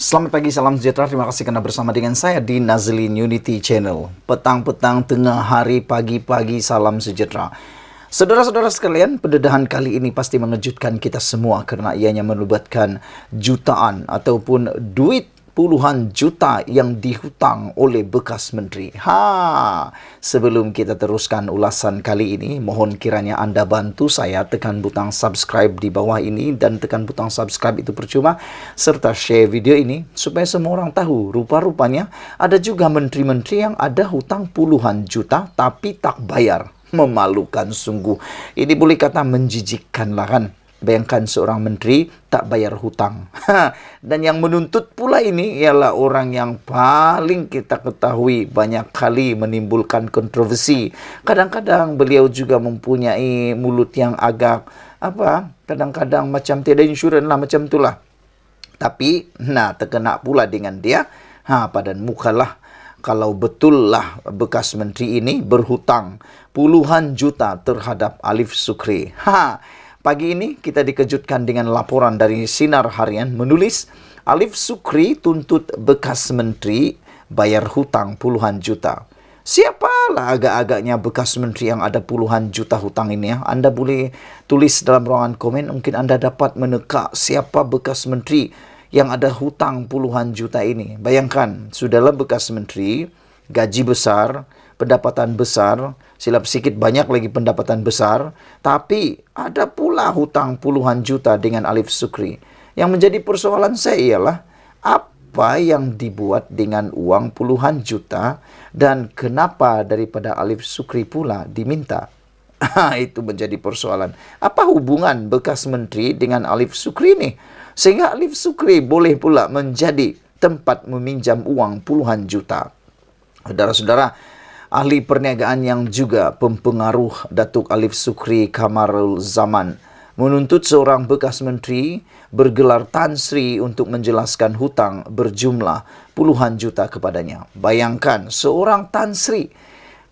Selamat pagi, salam sejahtera. Terima kasih karena bersama dengan saya di Nazlin Unity Channel. Petang-petang, tengah hari, pagi-pagi, salam sejahtera. Saudara-saudara sekalian, pendedahan kali ini pasti mengejutkan kita semua karena ianya melibatkan jutaan ataupun duit puluhan juta yang dihutang oleh bekas menteri. Sebelum kita teruskan ulasan kali ini, mohon kiranya Anda bantu saya tekan butang subscribe di bawah ini, dan tekan butang subscribe itu percuma, serta share video ini supaya semua orang tahu rupa-rupanya ada juga menteri-menteri yang ada hutang puluhan juta tapi tak bayar. Memalukan sungguh. Ini boleh kata menjijikkan lah kan. Bayangkan seorang menteri tak bayar hutang. Dan yang menuntut pula ini ialah orang yang paling kita ketahui banyak kali menimbulkan kontroversi. Kadang-kadang beliau juga mempunyai mulut yang agak kadang-kadang macam tiada insurans lah, macam itulah. Tapi terkena pula dengan dia. Padan mukalah kalau betullah bekas menteri ini berhutang puluhan juta terhadap Alif Sukri. Pagi ini kita dikejutkan dengan laporan dari Sinar Harian menulis Alif Sukri tuntut bekas menteri bayar hutang puluhan juta. Siapalah agak-agaknya bekas menteri yang ada puluhan juta hutang ini ya? Anda boleh tulis dalam ruangan komen, mungkin Anda dapat meneka siapa bekas menteri yang ada hutang puluhan juta ini. Bayangkan, sudahlah bekas menteri, gaji besar, pendapatan besar, silap sikit banyak lagi pendapatan besar, tapi ada pula hutang puluhan juta dengan Alif Sukri. Yang menjadi persoalan saya ialah apa yang dibuat dengan uang puluhan juta dan kenapa daripada Alif Sukri pula diminta. Itu menjadi persoalan. Apa hubungan bekas menteri dengan Alif Sukri ini? Sehingga Alif Sukri boleh pula menjadi tempat meminjam uang puluhan juta. Saudara-saudara, ahli perniagaan yang juga pempengaruh Datuk Alif Sukri Kamarul Zaman menuntut seorang bekas menteri bergelar Tan Sri untuk menjelaskan hutang berjumlah puluhan juta kepadanya. Bayangkan seorang Tan Sri,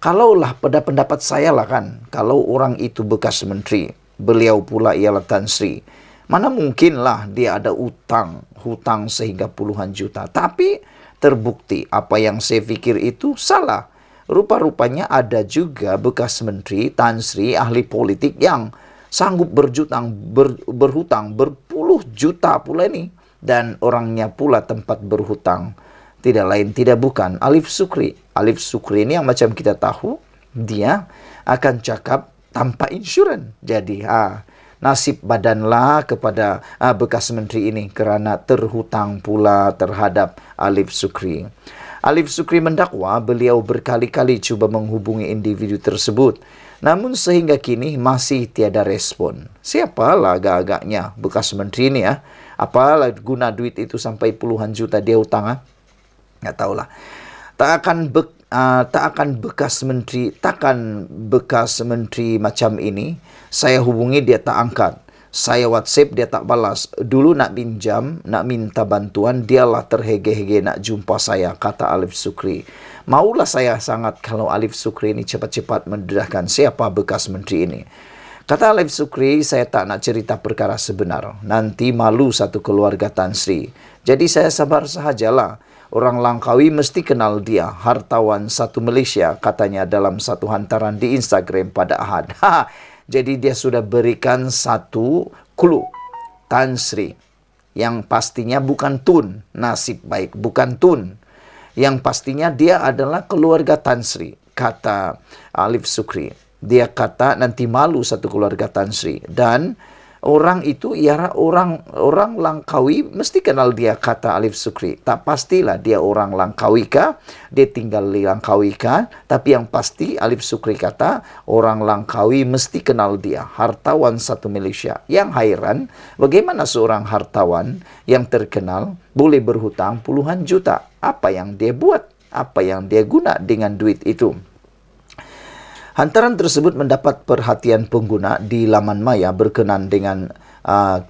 kalaulah pada pendapat saya lah kan, kalau orang itu bekas menteri, beliau pula ialah Tan Sri, mana mungkinlah dia ada hutang sehingga puluhan juta. Tapi terbukti apa yang saya pikir itu salah. Rupa-rupanya ada juga bekas menteri Tan Sri, ahli politik yang sanggup berhutang berpuluh juta pula ini. Dan orangnya pula tempat berhutang tidak lain tidak bukan Alif Sukri. Alif Sukri ini yang macam kita tahu, dia akan cakap tanpa insurans. Jadi nasib badanlah kepada bekas menteri ini kerana terhutang pula terhadap Alif Sukri. Alif Sukri mendakwa beliau berkali-kali cuba menghubungi individu tersebut, namun sehingga kini masih tiada respon. Siapalah agak-agaknya bekas menteri ini ya? Apalah guna duit itu sampai puluhan juta dia hutang? Nggak tahulah. Takkan bekas menteri macam ini saya hubungi dia tak angkat, saya WhatsApp dia tak balas. Dulu nak pinjam, nak minta bantuan, dialah terhege-hege nak jumpa saya, kata Alif Sukri. Maulah saya sangat kalau Alif Sukri ini cepat-cepat mendedahkan siapa bekas menteri ini. Kata Alif Sukri, saya tak nak cerita perkara sebenar, nanti malu satu keluarga Tan Sri. Jadi saya sabar sahajalah. Orang Langkawi mesti kenal dia, hartawan satu Malaysia, katanya dalam satu hantaran di Instagram pada Ahad. Jadi dia sudah berikan satu clue. Tan Sri, yang pastinya bukan Tun, nasib baik bukan Tun. Yang pastinya dia adalah keluarga Tan Sri, kata Alif Sukri. Dia kata nanti malu satu keluarga Tan Sri. Dan orang itu ialah orang Langkawi mesti kenal dia, kata Alif Sukri. Tak pastilah dia orang Langkawi kah, dia tinggal di Langkawi kah, tapi yang pasti Alif Sukri kata orang Langkawi mesti kenal dia, hartawan satu Malaysia. Yang hairan, bagaimana seorang hartawan yang terkenal boleh berhutang puluhan juta? Apa yang dia buat? Apa yang dia guna dengan duit itu? Hantaran tersebut mendapat perhatian pengguna di laman maya berkenan dengan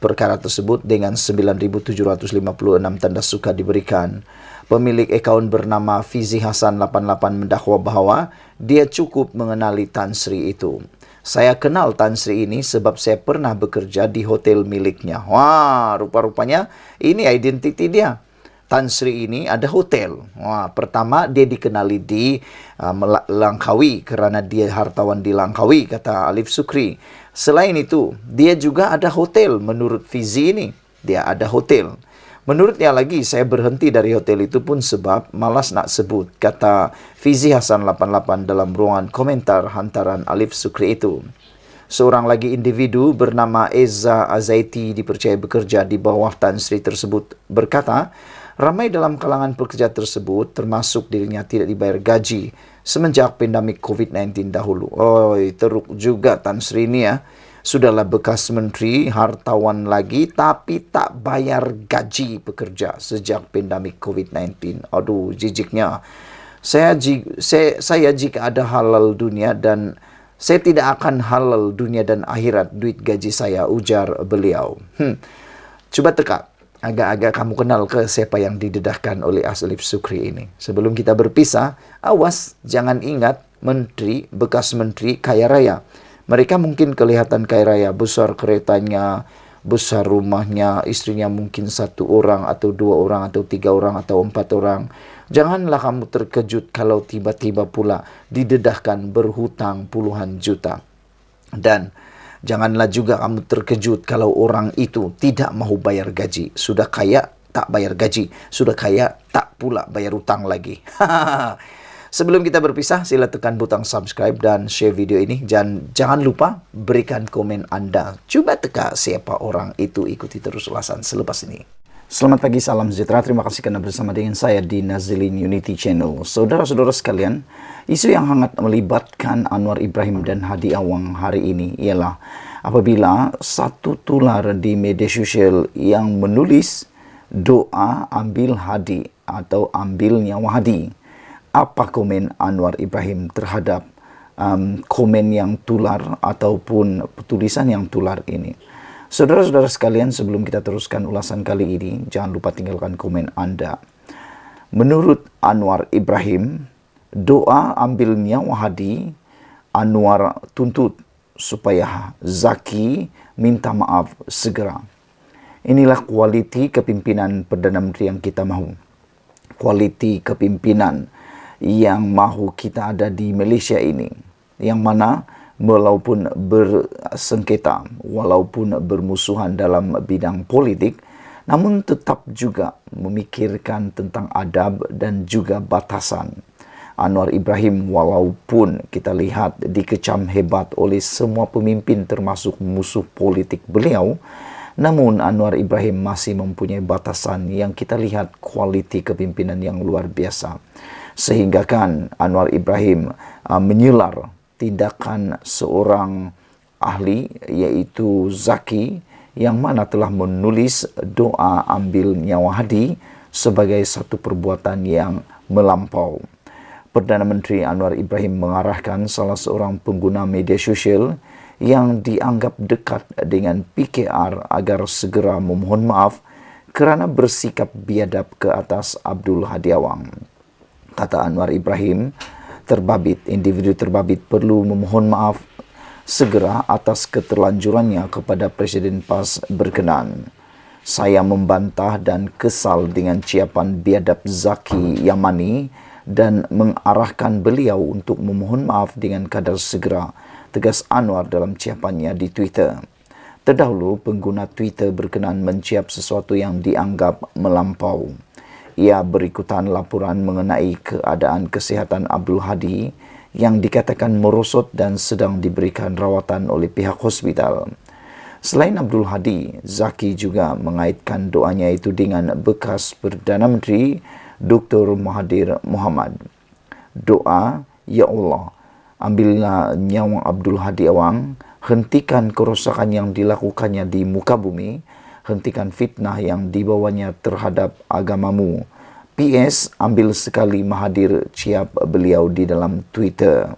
perkara tersebut dengan 9,756 tanda suka diberikan. Pemilik akaun bernama Fizi Hasan 88 mendakwa bahawa dia cukup mengenali Tan Sri itu. Saya kenal Tan Sri ini sebab saya pernah bekerja di hotel miliknya. Wah, rupa-rupanya ini identiti dia. Tan Sri ini ada hotel. Wah, pertama dia dikenali di Langkawi kerana dia hartawan di Langkawi, kata Alif Sukri. Selain itu, dia juga ada hotel menurut Fizi ini. Dia ada hotel. Menurutnya lagi, saya berhenti dari hotel itu pun sebab malas nak sebut, kata Fizi Hasan 88 dalam ruangan komentar hantaran Alif Sukri itu. Seorang lagi individu bernama Eza Azaiti dipercaya bekerja di bawah Tan Sri tersebut berkata, ramai dalam kalangan pekerja tersebut termasuk dirinya tidak dibayar gaji semenjak pandemik COVID-19 dahulu. Teruk juga Tan Sri ini ya. Sudahlah bekas menteri, hartawan lagi tapi tak bayar gaji pekerja sejak pandemik COVID-19. Aduh, jijiknya. Saya jika ada halal dunia dan saya tidak akan halal dunia dan akhirat duit gaji saya, ujar beliau. Coba teka, agak-agak kamu kenal ke siapa yang didedahkan oleh Alif Sukri ini. Sebelum kita berpisah, awas jangan ingat menteri, bekas menteri kaya raya. Mereka mungkin kelihatan kaya raya, besar keretanya, besar rumahnya, istrinya mungkin 1 orang atau 2 orang atau 3 orang atau 4 orang. Janganlah kamu terkejut kalau tiba-tiba pula didedahkan berhutang puluhan juta. Dan janganlah juga kamu terkejut kalau orang itu tidak mau bayar gaji. Sudah kaya, tak bayar gaji. Sudah kaya, tak pula bayar hutang lagi. Sebelum kita berpisah, sila tekan butang subscribe dan share video ini. Dan jangan lupa berikan komen Anda. Coba teka siapa orang itu, ikuti terus ulasan selepas ini. Selamat pagi, salam sejahtera. Terima kasih karena bersama dengan saya di Nazilin Unity Channel. Saudara-saudara sekalian, isu yang hangat melibatkan Anwar Ibrahim dan Hadi Awang hari ini ialah apabila satu tular di media sosial yang menulis doa ambil Hadi atau ambil nyawa Hadi. Apa komen Anwar Ibrahim terhadap komen yang tular ataupun tulisan yang tular ini? Saudara-saudara sekalian, sebelum kita teruskan ulasan kali ini, jangan lupa tinggalkan komen Anda. Menurut Anwar Ibrahim, doa ambil nyawa Hadi, Anwar tuntut supaya Zaki minta maaf segera. Inilah kualiti kepimpinan Perdana Menteri yang kita mahu. Kualiti kepimpinan yang mahu kita ada di Malaysia ini. Yang mana walaupun bersengketa, walaupun bermusuhan dalam bidang politik, namun tetap juga memikirkan tentang adab dan juga batasan. Anwar Ibrahim walaupun kita lihat dikecam hebat oleh semua pemimpin termasuk musuh politik beliau, namun Anwar Ibrahim masih mempunyai batasan yang kita lihat kualiti kepimpinan yang luar biasa. Sehingga kan Anwar Ibrahim menyular tindakan seorang ahli yaitu Zaki yang mana telah menulis doa ambil nyawa Hadi sebagai satu perbuatan yang melampau. Perdana Menteri Anwar Ibrahim mengarahkan salah seorang pengguna media sosial yang dianggap dekat dengan PKR agar segera memohon maaf kerana bersikap biadab ke atas Abdul Hadi Awang. Kata Anwar Ibrahim, individu terbabit perlu memohon maaf segera atas keterlanjurannya kepada Presiden PAS berkenan. Saya membantah dan kesal dengan ciapan biadab Zaki Yamani dan mengarahkan beliau untuk memohon maaf dengan kadar segera, tegas Anwar dalam ciapannya di Twitter. Terdahulu, pengguna Twitter berkenan menciap sesuatu yang dianggap melampau. Ia berikutan laporan mengenai keadaan kesihatan Abdul Hadi yang dikatakan merosot dan sedang diberikan rawatan oleh pihak hospital. Selain Abdul Hadi, Zaki juga mengaitkan doanya itu dengan bekas Perdana Menteri Dr. Mahathir Mohamad. Doa, Ya Allah, ambillah nyawa Abdul Hadi Awang, hentikan kerosakan yang dilakukannya di muka bumi, hentikan fitnah yang dibawanya terhadap agamamu. PS, ambil sekali Mahathir, ciap beliau di dalam Twitter.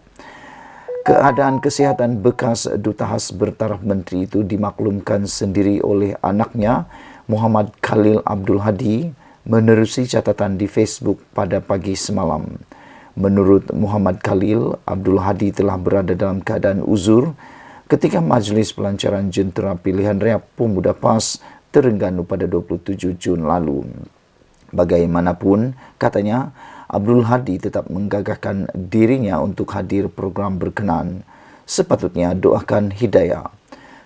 Keadaan kesihatan bekas Duta Khas bertaraf menteri itu dimaklumkan sendiri oleh anaknya, Muhammad Khalil Abdul Hadi, menerusi catatan di Facebook pada pagi semalam. Menurut Muhammad Khalil, Abdul Hadi telah berada dalam keadaan uzur ketika Majlis Pelancaran Jentera Pilihan Raya Pemuda PAS Terengganu pada 27 Jun lalu. Bagaimanapun, katanya, Abdul Hadi tetap menggagahkan dirinya untuk hadir program berkenan. Sepatutnya doakan hidayah.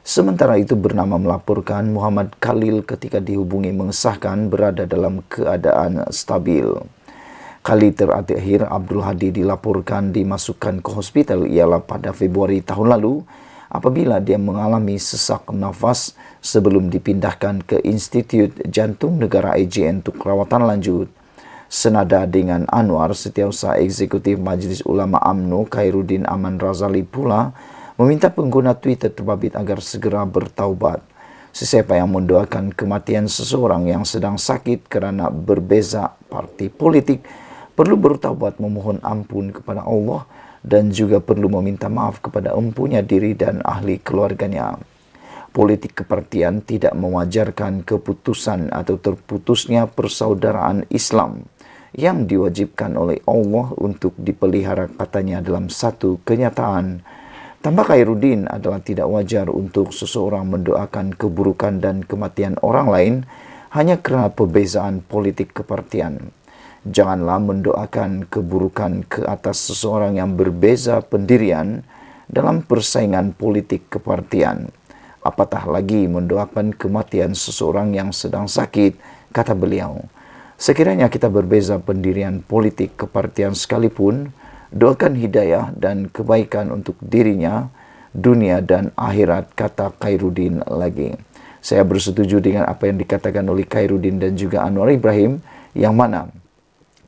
Sementara itu bernama melaporkan Muhammad Khalil ketika dihubungi mengesahkan berada dalam keadaan stabil. Kali terakhir Abdul Hadi dilaporkan dimasukkan ke hospital ialah pada Februari tahun lalu apabila dia mengalami sesak nafas sebelum dipindahkan ke Institut Jantung Negara AJN untuk rawatan lanjut. Senada dengan Anwar, Setiausaha Eksekutif Majlis Ulama UMNO Khairuddin Aman Razali pula meminta pengguna Twitter terbabit agar segera bertaubat. Sesiapa yang mendoakan kematian seseorang yang sedang sakit kerana berbeza parti politik perlu bertaubat memohon ampun kepada Allah dan juga perlu meminta maaf kepada empunya diri dan ahli keluarganya. Politik kepartian tidak mewajarkan keputusan atau terputusnya persaudaraan Islam yang diwajibkan oleh Allah untuk dipelihara, katanya dalam satu kenyataan. Tambah Khairuddin, adalah tidak wajar untuk seseorang mendoakan keburukan dan kematian orang lain hanya kerana perbezaan politik kepartian. Janganlah mendoakan keburukan ke atas seseorang yang berbeza pendirian dalam persaingan politik kepartian. Apatah lagi mendoakan kematian seseorang yang sedang sakit, kata beliau. Sekiranya kita berbeza pendirian politik kepartian sekalipun, doakan hidayah dan kebaikan untuk dirinya, dunia dan akhirat, kata Khairuddin lagi. Saya bersetuju dengan apa yang dikatakan oleh Khairuddin dan juga Anwar Ibrahim, yang mana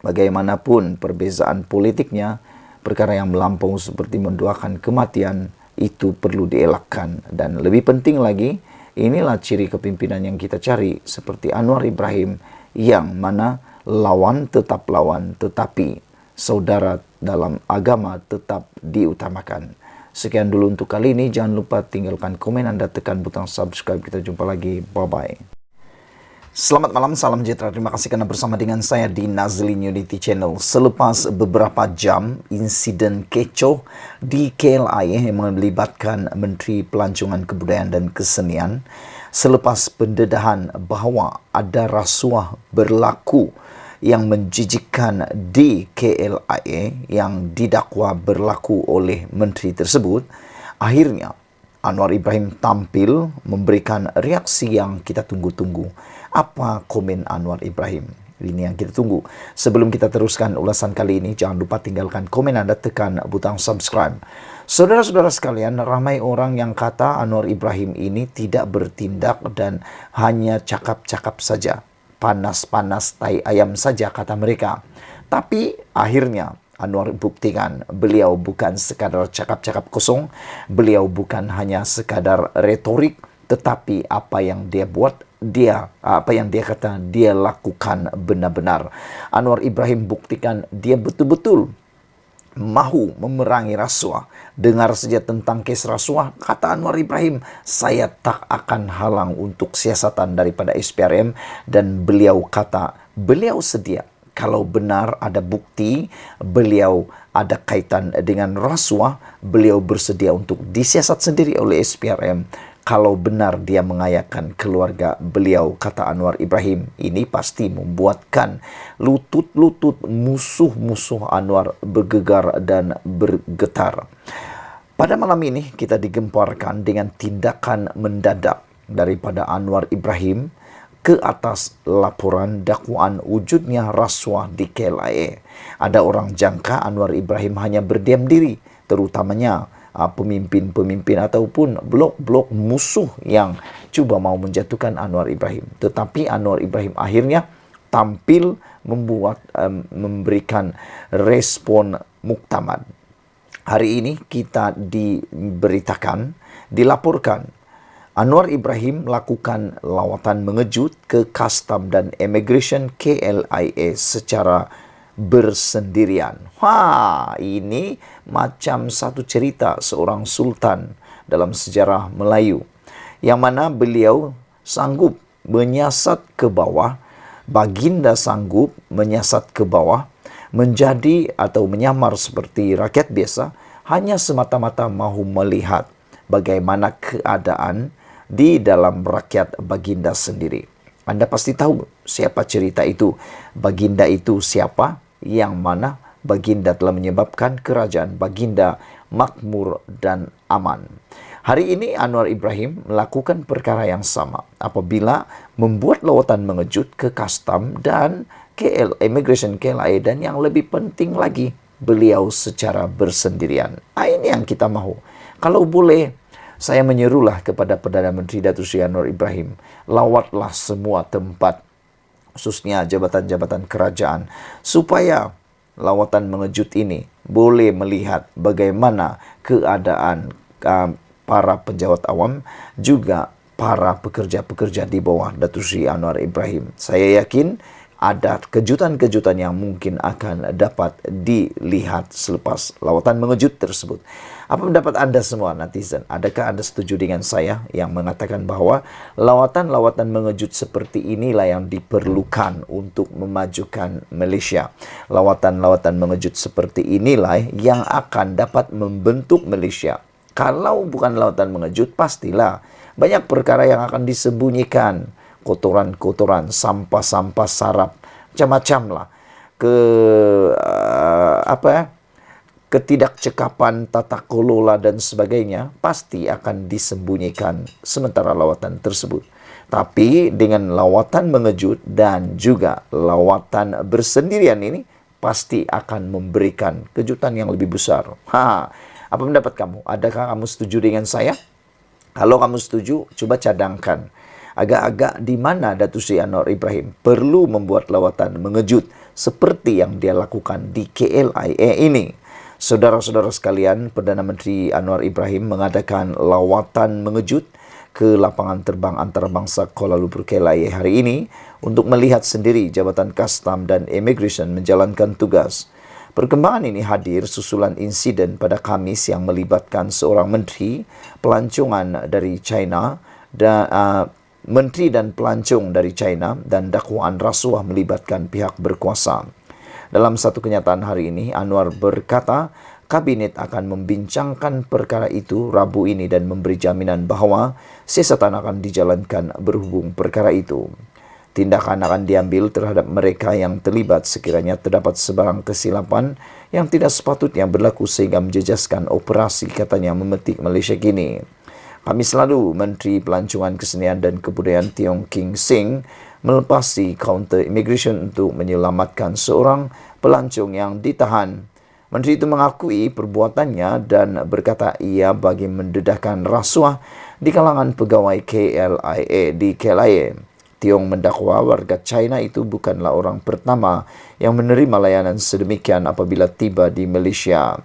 bagaimanapun perbezaan politiknya, perkara yang melampau seperti mendoakan kematian itu perlu dielakkan. Dan lebih penting lagi, inilah ciri kepimpinan yang kita cari, seperti Anwar Ibrahim, yang mana lawan tetap lawan, tetapi saudara dalam agama tetap diutamakan. Sekian dulu untuk kali ini. Jangan lupa tinggalkan komen Anda, tekan butang subscribe. Kita jumpa lagi. Bye-bye. Selamat malam, salam sejahtera. Terima kasih karena bersama dengan saya di Nazlin Unity Channel. Selepas beberapa jam insiden kecoh di KLI yang melibatkan Menteri Pelancongan Kebudayaan dan Kesenian, selepas pendedahan bahawa ada rasuah berlaku yang menjijikkan di KLIA yang didakwa berlaku oleh menteri tersebut, akhirnya Anwar Ibrahim tampil memberikan reaksi yang kita tunggu-tunggu. Apa komen Anwar Ibrahim? Ini yang kita tunggu. Sebelum kita teruskan ulasan kali ini, jangan lupa tinggalkan komen Anda, tekan butang subscribe. Saudara-saudara sekalian, ramai orang yang kata Anwar Ibrahim ini tidak bertindak dan hanya cakap-cakap saja. Panas-panas tai ayam saja, kata mereka. Tapi akhirnya Anwar buktikan beliau bukan sekadar cakap-cakap kosong, beliau bukan hanya sekadar retorik, tetapi apa yang dia buat, apa yang dia kata, dia lakukan benar-benar. Anwar Ibrahim buktikan dia betul-betul mahu memerangi rasuah. Dengar saja tentang kes rasuah, kata Anwar Ibrahim, saya tak akan halang untuk siasatan daripada SPRM, dan beliau kata beliau sedia. Kalau benar ada bukti beliau ada kaitan dengan rasuah, beliau bersedia untuk disiasat sendiri oleh SPRM. Kalau benar dia mengayakan keluarga beliau, kata Anwar Ibrahim, ini pasti membuatkan lutut-lutut musuh-musuh Anwar bergegar dan bergetar. Pada malam ini kita digemparkan dengan tindakan mendadak daripada Anwar Ibrahim ke atas laporan dakwaan wujudnya rasuah di KLIA. Ada orang jangka Anwar Ibrahim hanya berdiam diri, terutamanya pemimpin-pemimpin ataupun blok-blok musuh yang cuba mau menjatuhkan Anwar Ibrahim. Tetapi Anwar Ibrahim akhirnya tampil memberikan respon muktamad. Hari ini kita dilaporkan Anwar Ibrahim melakukan lawatan mengejut ke Custom dan Immigration KLIA secara bersendirian. Ini macam satu cerita seorang sultan dalam sejarah Melayu, yang mana beliau sanggup menyiasat ke bawah, baginda sanggup menyiasat ke bawah, menjadi atau menyamar seperti rakyat biasa, hanya semata-mata mahu melihat bagaimana keadaan di dalam rakyat baginda sendiri. Anda pasti tahu siapa cerita itu. Baginda itu siapa? Yang mana Baginda telah menyebabkan kerajaan Baginda makmur dan aman. Hari ini Anwar Ibrahim melakukan perkara yang sama apabila membuat lawatan mengejut ke Custom dan Immigration KLIA, dan yang lebih penting lagi, beliau secara bersendirian. Ini yang kita mau. Kalau boleh, saya menyerulah kepada Perdana Menteri Datuk Seri Anwar Ibrahim, lawatlah semua tempat, khususnya jabatan-jabatan kerajaan, supaya lawatan mengejut ini boleh melihat bagaimana keadaan para pejabat awam, juga para pekerja-pekerja di bawah Datuk Seri Anwar Ibrahim. Saya yakin ada kejutan-kejutan yang mungkin akan dapat dilihat selepas lawatan mengejut tersebut. Apa pendapat Anda semua netizen? Adakah Anda setuju dengan saya yang mengatakan bahwa lawatan-lawatan mengejut seperti inilah yang diperlukan untuk memajukan Malaysia? Lawatan-lawatan mengejut seperti inilah yang akan dapat membentuk Malaysia. Kalau bukan lawatan mengejut, pastilah banyak perkara yang akan disembunyikan. Kotoran-kotoran, sampah-sampah sarap, macam-macam lah. Ketidakcekapan tata kelola dan sebagainya pasti akan disembunyikan sementara lawatan tersebut. Tapi dengan lawatan mengejut dan juga lawatan bersendirian ini pasti akan memberikan kejutan yang lebih besar. Apa pendapat kamu? Adakah kamu setuju dengan saya? Kalau kamu setuju, coba cadangkan. Agak-agak di mana Datuk Seri Anwar Ibrahim perlu membuat lawatan mengejut seperti yang dia lakukan di KLIA ini. Saudara-saudara sekalian, Perdana Menteri Anwar Ibrahim mengadakan lawatan mengejut ke lapangan terbang antarabangsa Kuala Lumpur KLIA hari ini untuk melihat sendiri Jabatan Custom dan Immigration menjalankan tugas. Perkembangan ini hadir susulan insiden pada Khamis yang melibatkan seorang menteri pelancongan dari China dan menteri dan pelancong dari China dan dakwaan rasuah melibatkan pihak berkuasa. Dalam satu kenyataan hari ini, Anwar berkata Kabinet akan membincangkan perkara itu Rabu ini dan memberi jaminan bahawa siasatan akan dijalankan berhubung perkara itu. Tindakan akan diambil terhadap mereka yang terlibat sekiranya terdapat sebarang kesilapan yang tidak sepatutnya berlaku sehingga menjejaskan operasi, katanya, memetik Malaysia kini. Khamis lalu, Menteri Pelancongan Kesenian dan Kebudayaan Tiong King Sing melepasi kaunter imigresen untuk menyelamatkan seorang pelancong yang ditahan. Menteri itu mengakui perbuatannya dan berkata ia bagi mendedahkan rasuah di kalangan pegawai KLIA di KLIA. Tiong mendakwa warga China itu bukanlah orang pertama yang menerima layanan sedemikian apabila tiba di Malaysia.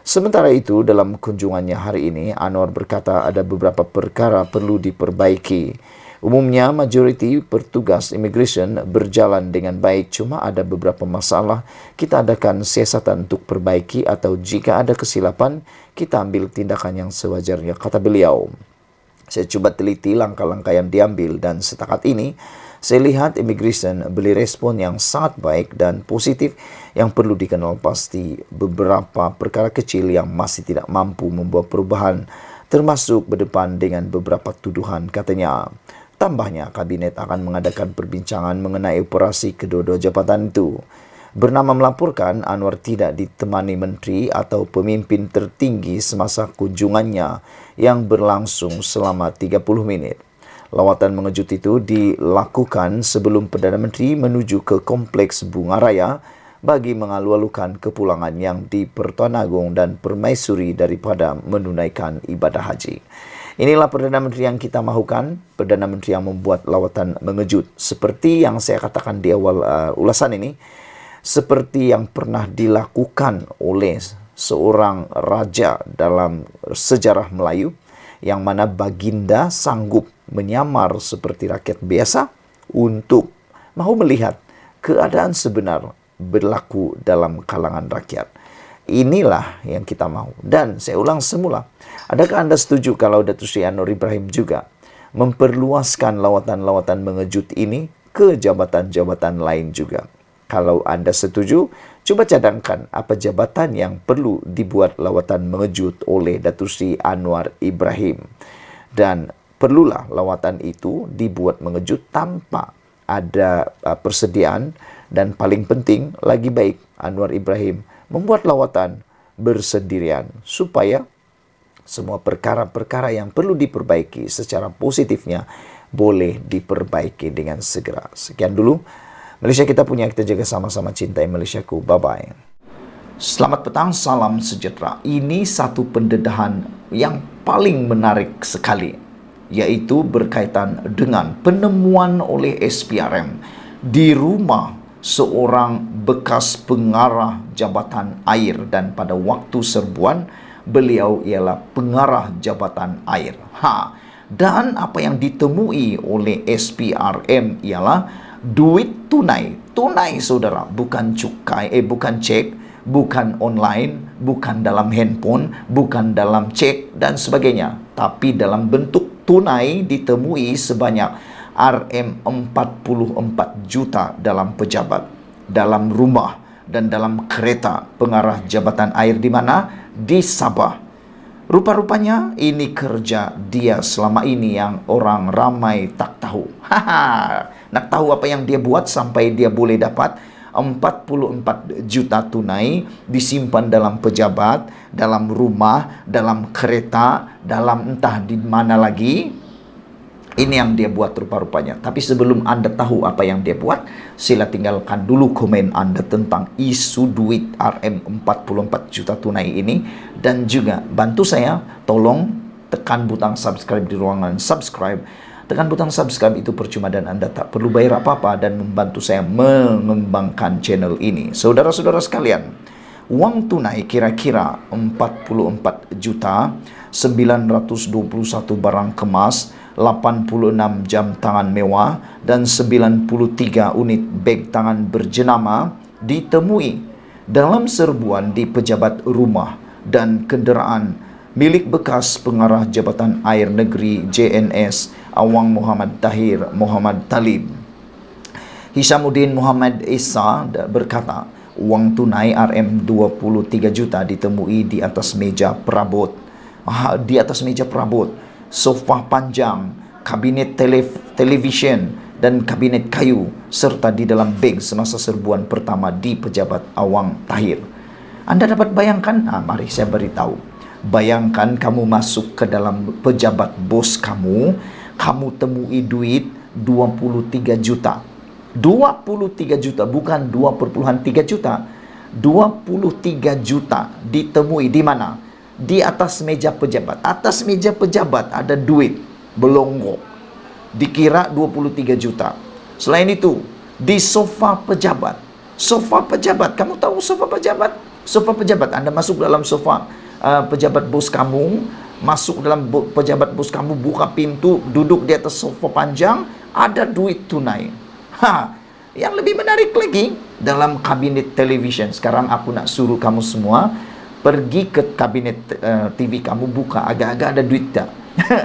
Sementara itu, dalam kunjungannya hari ini, Anwar berkata ada beberapa perkara perlu diperbaiki. Umumnya, majoriti petugas imigresen berjalan dengan baik, cuma ada beberapa masalah. Kita adakan siasatan untuk perbaiki atau jika ada kesilapan, kita ambil tindakan yang sewajarnya, kata beliau. Saya coba teliti langkah-langkah yang diambil dan setakat ini, saya lihat imigresen beri respon yang sangat baik dan positif. Yang perlu dikenal pasti beberapa perkara kecil yang masih tidak mampu membuat perubahan, termasuk berdepan dengan beberapa tuduhan, katanya. Tambahnya, Kabinet akan mengadakan perbincangan mengenai operasi kedua-dua jabatan itu. Bernama melaporkan, Anwar tidak ditemani menteri atau pemimpin tertinggi semasa kunjungannya yang berlangsung selama 30 menit. Lawatan mengejut itu dilakukan sebelum Perdana Menteri menuju ke Kompleks Bunga Raya bagi mengalu-alukan kepulangan yang di Pertuan Agong dan Permaisuri daripada menunaikan ibadah haji. Inilah Perdana Menteri yang kita mahukan, Perdana Menteri yang membuat lawatan mengejut. Seperti yang saya katakan di awal ulasan ini, seperti yang pernah dilakukan oleh seorang raja dalam sejarah Melayu, yang mana baginda sanggup menyamar seperti rakyat biasa untuk mahu melihat keadaan sebenar berlaku dalam kalangan rakyat. Inilah yang kita mahu. Dan saya ulang semula, adakah Anda setuju kalau Datuk Seri Anwar Ibrahim juga memperluaskan lawatan-lawatan mengejut ini ke jabatan-jabatan lain juga? Kalau Anda setuju, coba cadangkan apa jabatan yang perlu dibuat lawatan mengejut oleh Datuk Seri Anwar Ibrahim. Dan perlulah lawatan itu dibuat mengejut tanpa ada persediaan, dan paling penting lagi baik Anwar Ibrahim membuat lawatan bersendirian supaya semua perkara-perkara yang perlu diperbaiki secara positifnya boleh diperbaiki dengan segera. Sekian dulu Malaysia kita punya, kita jaga sama-sama, cintai Malaysiaku. Bye-bye. Selamat petang, salam sejahtera. Ini satu pendedahan yang paling menarik sekali, yaitu berkaitan dengan penemuan oleh SPRM di rumah seorang bekas pengarah jabatan air, dan pada waktu serbuan beliau ialah pengarah jabatan air. Dan apa yang ditemui oleh SPRM ialah duit tunai. Tunai saudara, bukan cukai, bukan cek, bukan online, bukan dalam handphone, bukan dalam cek dan sebagainya, tapi dalam bentuk tunai ditemui sebanyak RM44 juta dalam pejabat, dalam rumah dan dalam kereta pengarah jabatan air di mana? Di Sabah. Rupa-rupanya ini kerja dia selama ini yang orang ramai tak tahu. Nak tahu apa yang dia buat sampai dia boleh dapat 44 juta tunai disimpan dalam pejabat, dalam rumah, dalam kereta, dalam entah di mana lagi. Ini yang dia buat rupa-rupanya. Tapi sebelum Anda tahu apa yang dia buat, sila tinggalkan dulu komen Anda tentang isu duit RM44 juta tunai ini. Dan juga bantu saya, tolong tekan butang subscribe di ruangan subscribe. Tekan butang subscribe itu percuma dan Anda tak perlu bayar apa-apa, dan membantu saya mengembangkan channel ini. Saudara-saudara sekalian, uang tunai kira-kira 44 juta, 921 barang kemas, 86 jam tangan mewah, dan 93 unit beg tangan berjenama ditemui dalam serbuan di pejabat rumah dan kenderaan milik bekas pengarah Jabatan Air Negeri JNS Awang Muhammad Tahir Muhammad Talib. Hishamuddin Muhammad Esa berkata, uang tunai RM23 juta ditemui di atas meja perabot. Di atas meja perabot, sofa panjang, kabinet televisyen, dan kabinet kayu, serta di dalam beg semasa serbuan pertama di pejabat Awang Tahir. Anda dapat bayangkan? Mari saya beritahu. Bayangkan kamu masuk ke dalam pejabat bos kamu, kamu temui duit 23 juta. 23 juta, bukan 2,3 juta. 23 juta ditemui di mana? Di atas meja pejabat. Atas meja pejabat ada duit belonggok, dikira 23 juta. Selain itu, di sofa pejabat. Sofa pejabat, kamu tahu sofa pejabat? Sofa pejabat, Anda masuk dalam sofa pejabat bos kamu, masuk dalam pejabat bos kamu, buka pintu, duduk di atas sofa panjang, ada duit tunai. Yang lebih menarik lagi, dalam kabinet televisyen. Sekarang aku nak suruh kamu semua pergi ke kabinet TV kamu, buka, agak-agak ada duit tak?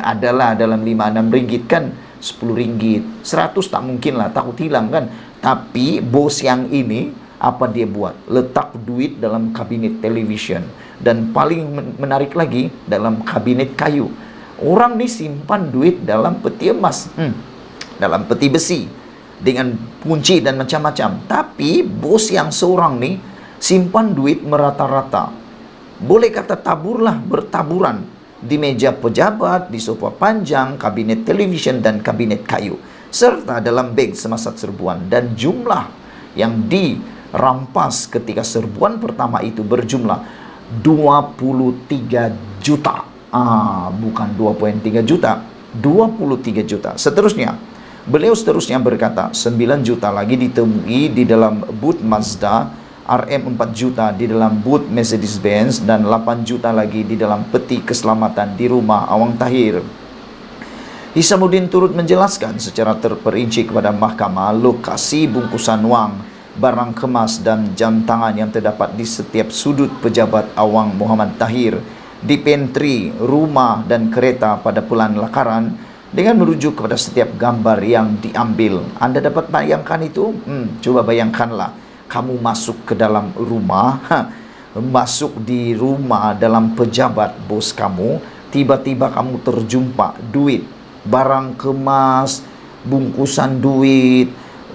Adalah dalam 5-6 ringgit kan, 10 ringgit, 100 tak mungkin lah, takut hilang kan. Tapi bos yang ini, apa dia buat? Letak duit dalam kabinet televisyen. Dan paling menarik lagi, dalam kabinet kayu. Orang ni simpan duit dalam peti emas, dalam peti besi, dengan kunci dan macam-macam. Tapi bos yang seorang ni simpan duit merata-rata. Boleh kata taburlah, bertaburan di meja pejabat, di sofa panjang, kabinet televisyen, dan kabinet kayu, serta dalam beg semasa serbuan. Dan jumlah yang dirampas ketika serbuan pertama itu berjumlah 23 juta. Bukan 2,3 juta, 23 juta. Seterusnya, beliau berkata, 9 juta lagi ditemui di dalam boot Mazda, RM 4 juta di dalam boot Mercedes-Benz, dan 8 juta lagi di dalam peti keselamatan di rumah Awang Tahir. Hishamuddin turut menjelaskan secara terperinci kepada mahkamah lokasi bungkusan wang, barang kemas, dan jam tangan yang terdapat di setiap sudut pejabat Awang Muhammad Tahir, di pantry, rumah, dan kereta pada Pulan Lakaran, dengan merujuk kepada setiap gambar yang diambil. Anda dapat bayangkan itu? Coba bayangkanlah. Kamu masuk ke dalam rumah, masuk di rumah dalam pejabat bos kamu, tiba-tiba kamu terjumpa duit, barang kemas, bungkusan duit,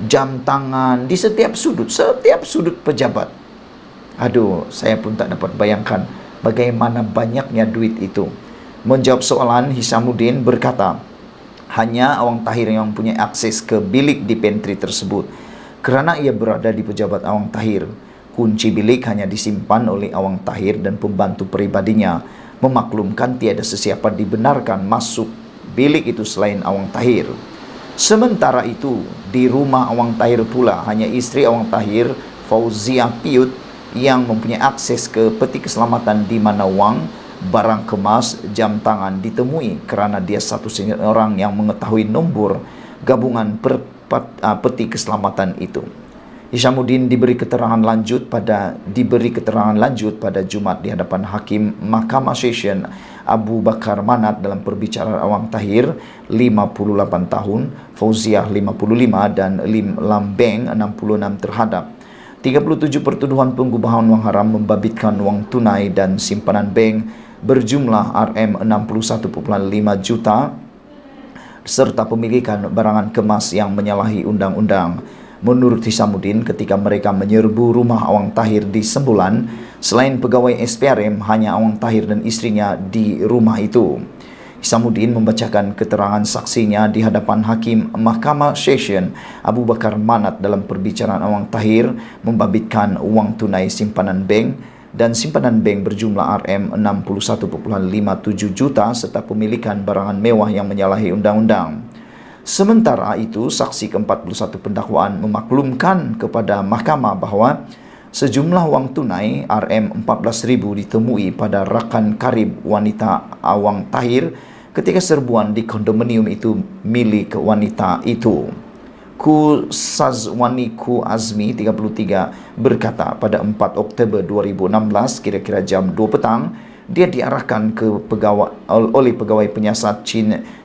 jam tangan di setiap sudut pejabat. Aduh, saya pun tak dapat bayangkan bagaimana banyaknya duit itu. Menjawab soalan, Hisamuddin berkata, hanya Awang Tahir yang mempunyai akses ke bilik di pantry tersebut. Kerana ia berada di pejabat Awang Tahir, kunci bilik hanya disimpan oleh Awang Tahir dan pembantu peribadinya, memaklumkan tiada sesiapa dibenarkan masuk bilik itu selain Awang Tahir. Sementara itu, di rumah Awang Tahir pula, hanya isteri Awang Tahir, Fauziah Piut, yang mempunyai akses ke peti keselamatan, di mana wang, barang kemas, jam tangan ditemui kerana dia satu-satunya orang yang mengetahui nombor gabungan peti keselamatan itu. Hisamuddin diberi keterangan lanjut pada Jumaat di hadapan Hakim Mahkamah Session Abu Bakar Manat dalam perbicaraan Awang Tahir 58 tahun, Fauziah 55 dan Lim Lambeng 66 terhadap 37 pertuduhan pengubahan wang haram, membabitkan wang tunai dan simpanan bank berjumlah Rm61.5 juta serta pemilikan barangan kemas yang menyalahi undang-undang. Menurut Hisamuddin, ketika mereka menyerbu rumah Awang Tahir di Sembulan, selain pegawai SPRM, hanya Awang Tahir dan istrinya di rumah itu. Hisamuddin membacakan keterangan saksinya di hadapan Hakim Mahkamah Session Abu Bakar Manat dalam perbicaraan Awang Tahir, membabitkan wang tunai simpanan bank dan simpanan bank berjumlah Rm61.57 juta serta pemilikan barangan mewah yang menyalahi undang-undang. Sementara itu, saksi ke-41 pendakwaan memaklumkan kepada mahkamah bahawa sejumlah wang tunai Rm14.000 ditemui pada rakan karib wanita Awang Tahir ketika serbuan di kondominium itu milik wanita itu. Ku Sazwani Ku Azmi 33 berkata pada 4 Oktober 2016 kira-kira jam 2 petang, dia diarahkan oleh pegawai penyiasat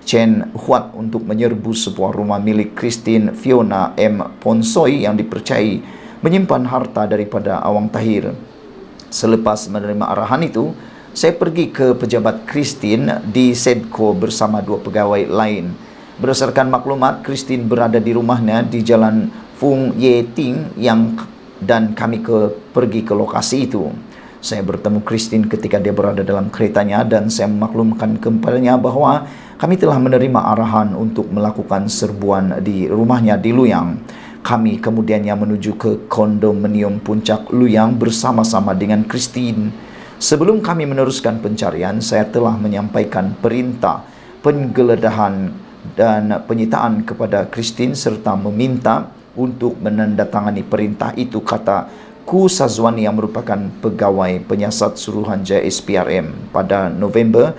Chen Huat untuk menyerbu sebuah rumah milik Christine Fiona M. Ponsoi yang dipercayai menyimpan harta daripada Awang Tahir. Selepas menerima arahan itu, saya pergi ke pejabat Christine di Sedco bersama dua pegawai lain. Berdasarkan maklumat, Christine berada di rumahnya di Jalan Fung Ye Ting dan kami pergi ke lokasi itu. Saya bertemu Christine ketika dia berada dalam keretanya dan saya memaklumkan kepadanya bahawa kami telah menerima arahan untuk melakukan serbuan di rumahnya di Luyang. Kami kemudiannya menuju ke kondominium Puncak Luyang bersama-sama dengan Christine. Sebelum kami meneruskan pencarian, saya telah menyampaikan perintah penggeledahan dan penyitaan kepada Christine serta meminta untuk menandatangani perintah itu, kata Ku Sazwani yang merupakan pegawai penyiasat Suruhanjaya SPRM pada November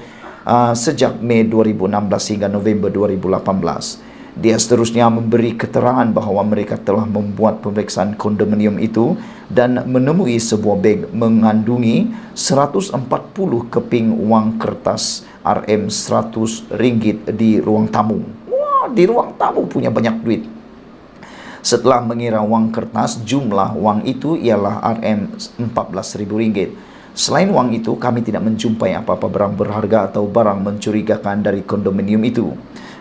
sejak Mei 2016 hingga November 2018. Dia seterusnya memberi keterangan bahawa mereka telah membuat pemeriksaan kondominium itu dan menemui sebuah beg mengandungi 140 keping wang kertas Rm100 di ruang tamu. Wah, di ruang tamu punya banyak duit. Setelah mengira wang kertas, jumlah wang itu ialah Rm14.000. Selain wang itu, kami tidak menjumpai apa-apa barang berharga atau barang mencurigakan dari kondominium itu.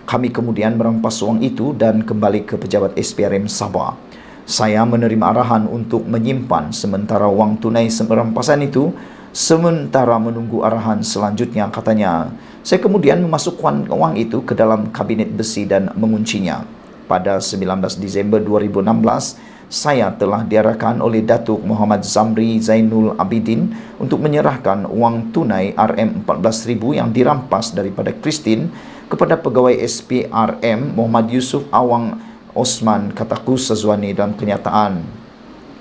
Kami kemudian merampas wang itu dan kembali ke pejabat SPRM Sabah. Saya menerima arahan untuk menyimpan sementara wang tunai rampasan itu, sementara menunggu arahan selanjutnya, katanya. Saya kemudian memasukkan wang itu ke dalam kabinet besi dan menguncinya. Pada 19 Disember 2016, saya telah diarahkan oleh Datuk Muhammad Zamri Zainul Abidin untuk menyerahkan wang tunai Rm14.000 yang dirampas daripada Christine kepada pegawai SPRM Muhammad Yusuf Awang Osman, kata Ku Sazwani dalam kenyataan.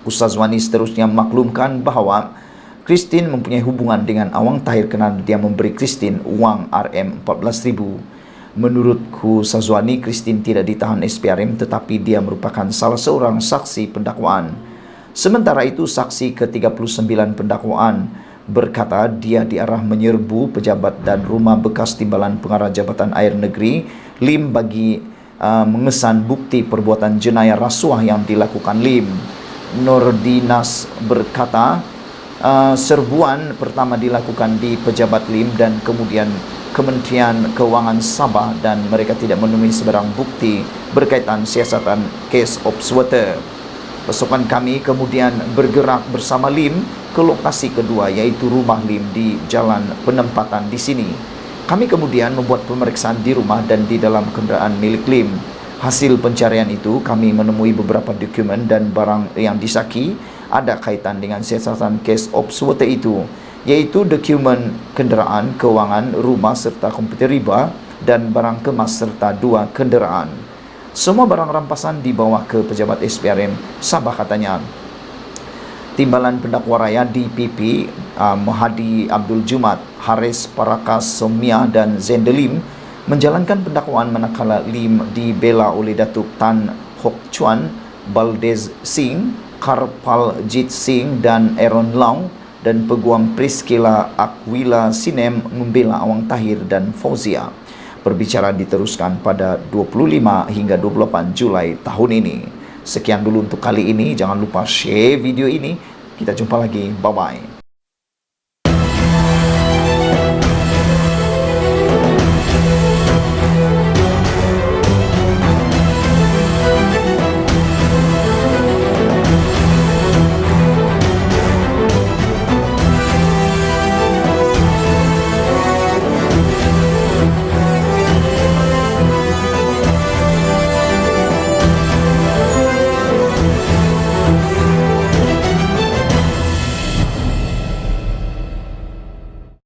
Ku Sazwani seterusnya memaklumkan bahawa Christine mempunyai hubungan dengan Awang Tahir kerana dia memberi Christine wang Rm14.000. Menurut Ku Sazwani, Christine tidak ditahan SPRM tetapi dia merupakan salah seorang saksi pendakwaan. Sementara itu, saksi ke-39 pendakwaan berkata dia diarah menyerbu pejabat dan rumah bekas timbalan pengarah Jabatan Air Negeri Lim bagi mengesan bukti perbuatan jenayah rasuah yang dilakukan Lim. Nordinas berkata serbuan pertama dilakukan di pejabat LIM dan kemudian Kementerian Keuangan Sabah, dan mereka tidak menemui sebarang bukti berkaitan siasatan kes Opswater. Pasukan kami kemudian bergerak bersama LIM ke lokasi kedua, yaitu rumah LIM di Jalan Penempatan di sini. Kami kemudian membuat pemeriksaan di rumah dan di dalam kenderaan milik LIM. Hasil pencarian itu, kami menemui beberapa dokumen dan barang yang disaki ada kaitan dengan siasatan kes Opswater itu, yaitu dokumen kenderaan, kewangan, rumah serta komputer riba dan barang kemas serta 2 kenderaan. Semua barang rampasan dibawa ke pejabat SPRM Sabah, katanya. Timbalan pendakwa raya DPP Mahadi Abdul Jumat, Haris Parakas Somia dan Zendelim menjalankan pendakwaan manakala LIM dibela oleh Datuk Tan Hock Chuan, Baldez Singh, Karpal Jit Singh dan Aaron Lau, dan Peguam Priscilla Aquila Sinem membela Awang Tahir dan Fauzia. Perbicaraan diteruskan pada 25 hingga 28 Julai tahun ini. Sekian dulu untuk kali ini. Jangan lupa share video ini. Kita jumpa lagi. Bye-bye.